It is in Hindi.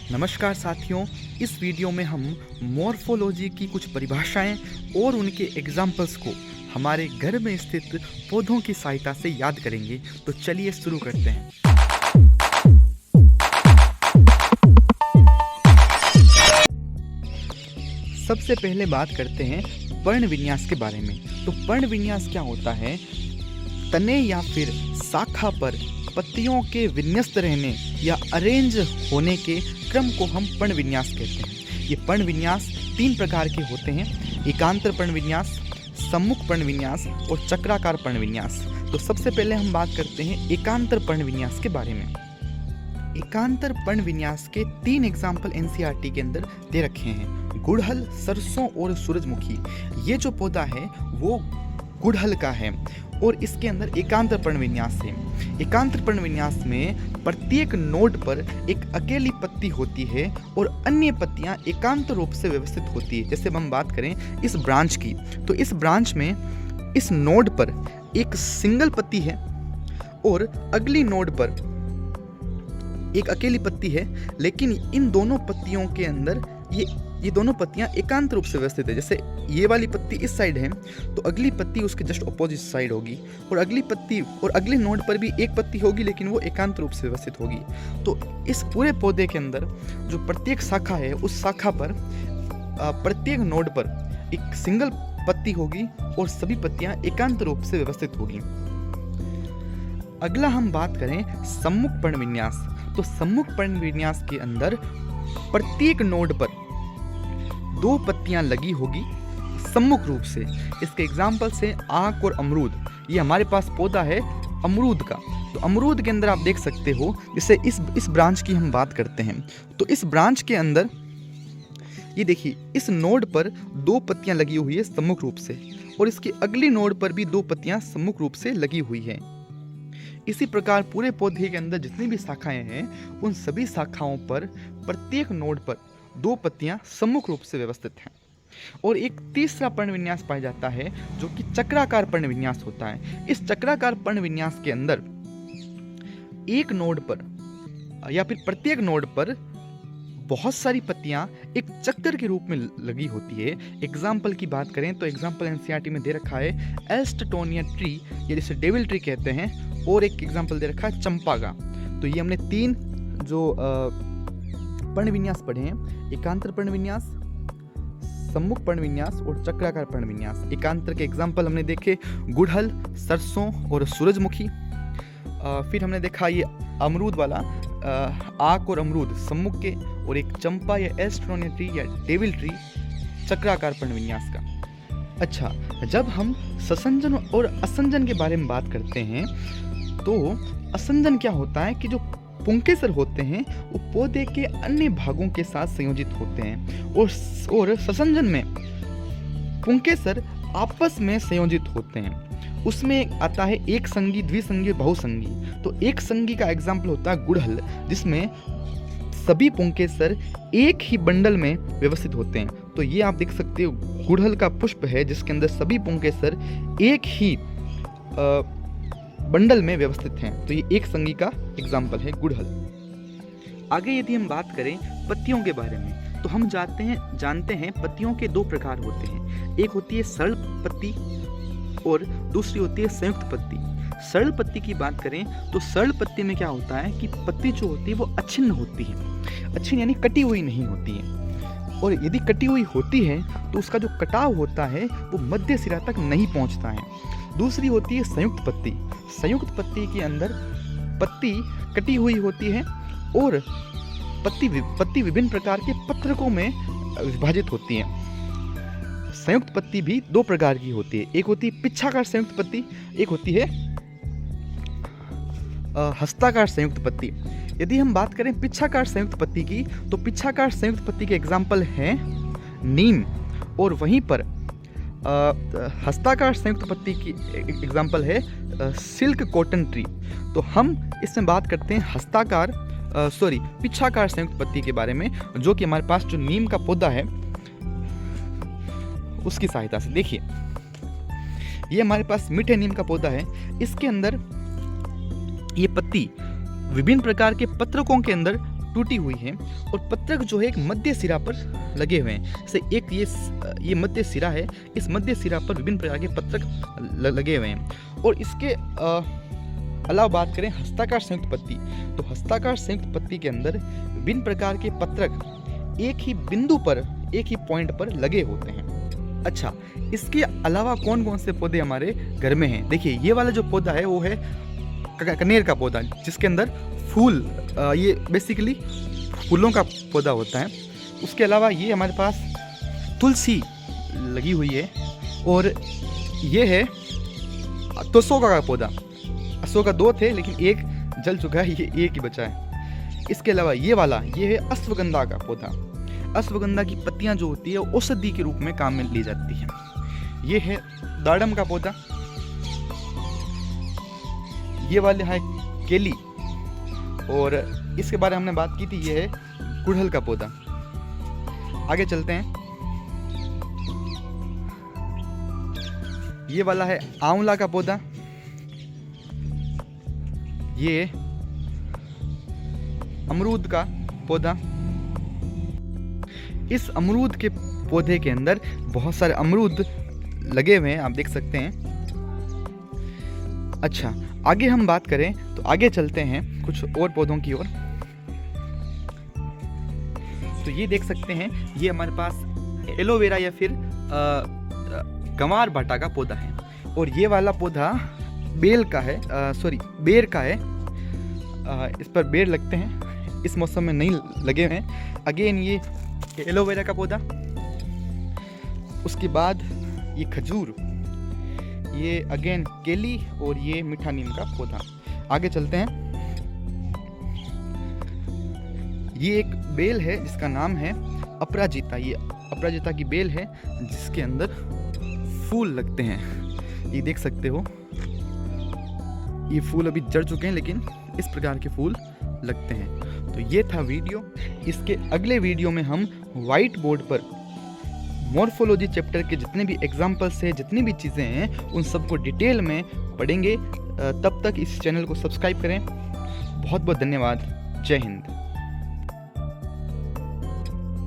नमस्कार साथियों, इस वीडियो में हम मॉर्फोलॉजी की कुछ परिभाषाएं और उनके एग्जाम्पल्स को हमारे घर में स्थित पौधों की सहायता से याद करेंगे। तो चलिए शुरू करते हैं। सबसे पहले बात करते हैं पर्ण विन्यास के बारे में। तो पर्ण विन्यास क्या होता है? तने या फिर शाखा पर पत्तियों के विन्यस्त रहने या अरेंज होने के क्रम को हम पर्ण विन्यास कहते हैं। ये पर्ण विन्यास 3 प्रकार के होते हैं: एकांतर पर्ण विन्यास, सम्मुख पर्ण विन्यास और चक्राकार पर्ण विन्यास। तो सबसे पहले हम बात करते हैं एकांतर पर्ण विन्यास के बारे में। एकांतर पर्ण विन्यास के 3 एग्जाम्पल एनसीईआरटी के अंदर दे रखे हैं: गुड़हल, सरसों और सूरजमुखी। ये जो पौधा है वो गुड़हल का है और इसके अंदर एकांतर पर्ण विन्यास है। एकांतर पर्ण विन्यास में प्रत्येक नोड पर एक अकेली पत्ती होती है और अन्य पत्तियां एकांत रूप से व्यवस्थित होती है। जैसे हम बात करें इस ब्रांच की, तो इस ब्रांच में इस नोड पर एक सिंगल पत्ती है और अगली नोड पर एक अकेली पत्ती है, लेकिन इन दोनों पत्तियों के अंदर ये दोनों पत्तियां एकांत रूप से व्यवस्थित है। जैसे ये वाली पत्ती इस साइड है तो अगली पत्ती उसके जस्ट अपोजिट साइड होगी, और अगली पत्ती और अगले नोड पर भी एक पत्ती होगी, लेकिन वो एकांत रूप से व्यवस्थित होगी। तो इस पूरे पौधे के अंदर जो प्रत्येक शाखा है, उस शाखा पर प्रत्येक नोड पर एक सिंगल पत्ती होगी और सभी पत्तियां एकांत रूप से व्यवस्थित होगी। अगला हम बात करें सम्मुख पर्ण विन्यास। तो सम्मुख पर्ण विन्यास के अंदर प्रत्येक नोड पर 2 पत्तियां लगी होगी सम्मुख रूप से। इसके एग्जाम्पल्स हैं आक और अमरूद। ये हमारे पास पौधा है अमरूद का। तो अमरूद के अंदर आप देख सकते हो, जैसे इस ब्रांच की हम बात करते हैं, तो इस ब्रांच के अंदर ये देखिए, इस नोड पर 2 पत्तियां लगी हुई है सम्मुख रूप से, और इसकी अगली नोड पर भी 2 पत्तियां सम्मुख रूप से लगी हुई है। इसी प्रकार पूरे पौधे के अंदर जितनी भी शाखाएं हैं, उन सभी शाखाओं पर प्रत्येक नोड पर 2 पत्तियां सम्मुख रूप से व्यवस्थित हैं। और एक तीसरा पर्ण विन्यास पाया जाता है जो कि चक्राकार पर्ण विन्यास होता है। इस चक्राकार पर्ण विन्यास के अंदर एक नोड पर या फिर प्रत्येक नोड पर बहुत सारी पत्तियां एक चक्कर के रूप में लगी होती है। एग्जाम्पल की बात करें तो एग्जाम्पल एनसीईआरटी में दे रखा है एल्स्टटोनिया ट्री, या जिसे डेविल ट्री कहते हैं, और एक एग्जाम्पल दे रखा है चंपा का। तो ये हमने 3 जो पर्ण विन्यास पढ़े हैं: एकांतर पर्ण विन्यास, सम्मुख पर्ण विन्यास और चक्राकार पर्ण विन्यास। एकांतर के एग्जाम्पल हमने देखे गुड़हल, सरसों और सूरजमुखी। फिर हमने देखा ये अमरूद वाला, आक और अमरूद सम्मुख के, और एक चंपा या एल्स्टटोनिया ट्री या डेविल ट्री चक्राकार पर्ण विन्यास का। अच्छा, जब हम ससंजन और असंजन के बारे में बात करते हैं, तो असंजन क्या होता है कि जो पुंकेसर होते हैं वो पौधे के अन्य भागों के साथ संयोजित होते हैं, और ससंजन में पुंकेसर आपस में संयोजित होते हैं। उसमें आता है एक संगी, द्विसंगी, बहुसंगी। तो एक संगी का एग्जाम्पल होता है गुड़हल, जिसमें सभी पुंकेसर एक ही बंडल में व्यवस्थित होते हैं। तो ये आप देख सकते हो, गुड़हल का पुष्प है जिसके अंदर सभी पुंकेसर एक ही बंडल में व्यवस्थित हैं। तो ये एक संगी का एग्जाम्पल है गुड़हल। आगे यदि हम बात करें पत्तियों के बारे में, तो हम जानते हैं पत्तियों के 2 प्रकार होते हैं। एक होती है सरल पत्ती और दूसरी होती है संयुक्त पत्ती। सरल पत्ती की बात करें तो सरल पत्ती में क्या होता है कि पत्ती जो होती है वो अछिन्न होती है। अछिन्न यानी कटी हुई नहीं होती है, और यदि कटी हुई होती है तो उसका जो कटाव होता है वो मध्य सिरा तक नहीं पहुंचता है। दूसरी होती है संयुक्त पत्ती। संयुक्त पत्ती के अंदर पत्ती कटी हुई होती है और पत्ती विभिन्न प्रकार के पत्रकों में विभाजित होती है। संयुक्त पत्ती भी 2 प्रकार की होती है। एक होती है पिच्छाकार संयुक्त पत्ती, एक होती है हस्ताकार संयुक्त पत्ती। यदि हम बात करें पिच्छाकार संयुक्त पत्ती की, तो पिच्छाकार संयुक्त पत्ती के एग्जाम्पल हैं नीम, और वहीं पर हस्ताकार संयुक्त पत्ती की एग्जाम्पल है सिल्क कॉटन ट्री। तो हम इसमें बात करते हैं पिच्छाकार संयुक्त पत्ती के बारे में, जो कि हमारे पास जो नीम का पौधा है उसकी सहायता से। देखिए, ये हमारे पास मीठे नीम का पौधा है। इसके अंदर ये पत्ती विभिन्न प्रकार के पत्रकों के अंदर टूटी हुई हैं और पत्रक जो है एक मध्य सिरा पर लगे हुए हैं। जैसे एक ये मध्य सिरा है, इस मध्य सिरा पर विभिन्न प्रकार के पत्रक लगे हुए हैं। और इसके अलावा बात करें हस्ताकार संयुक्त पत्ती, तो हस्ताकार संयुक्त पत्ती के अंदर विभिन्न प्रकार के पत्रक एक ही बिंदु पर, एक ही पॉइंट पर लगे होते हैं। अच्छा, इसके अलावा कौन कौन से पौधे हमारे घर में हैं? देखिए, ये वाला जो पौधा है वो है कनेर का पौधा, जिसके अंदर फूल, ये बेसिकली फूलों का पौधा होता है। उसके अलावा ये हमारे पास तुलसी लगी हुई है, और ये है अशोका का पौधा। अशोका 2 थे लेकिन एक जल चुका है, ये एक ही बचा है। इसके अलावा ये वाला, ये है अश्वगंधा का पौधा। अश्वगंधा की पत्तियां जो होती है औषधि के रूप में काम में ली जाती है। ये है दाड़म का पौधा। ये वाले है केली, और इसके बारे में हमने बात की थी, ये है गुड़हल का पौधा। आगे चलते हैं, ये वाला है आंवला का पौधा। ये अमरूद का पौधा। इस अमरूद के पौधे के अंदर बहुत सारे अमरूद लगे हुए हैं, आप देख सकते हैं। अच्छा, आगे हम बात करें तो आगे चलते हैं कुछ और पौधों की ओर। तो ये देख सकते हैं, ये हमारे पास एलोवेरा या फिर गंवार भाटा का पौधा है। और ये वाला पौधा बेर का है। इस पर बेर लगते हैं, इस मौसम में नहीं लगे हुए हैं। अगेन ये एलोवेरा का पौधा। उसके बाद ये खजूर, ये अगेन केली, और ये मीठा नीम का पौधा। आगे चलते हैं, ये एक बेल है जिसका नाम है अपराजिता। ये अपराजिता की बेल है जिसके अंदर फूल लगते हैं। ये देख सकते हो, ये फूल अभी जड़ चुके हैं लेकिन इस प्रकार के फूल लगते हैं। तो ये था वीडियो। इसके अगले वीडियो में हम व्हाइट बोर्ड पर मॉर्फोलॉजी चैप्टर के जितने भी एग्जाम्पल्स हैं, जितनी भी चीज़ें हैं, उन सबको डिटेल में पढ़ेंगे। तब तक इस चैनल को सब्सक्राइब करें। बहुत बहुत धन्यवाद। जय हिंद।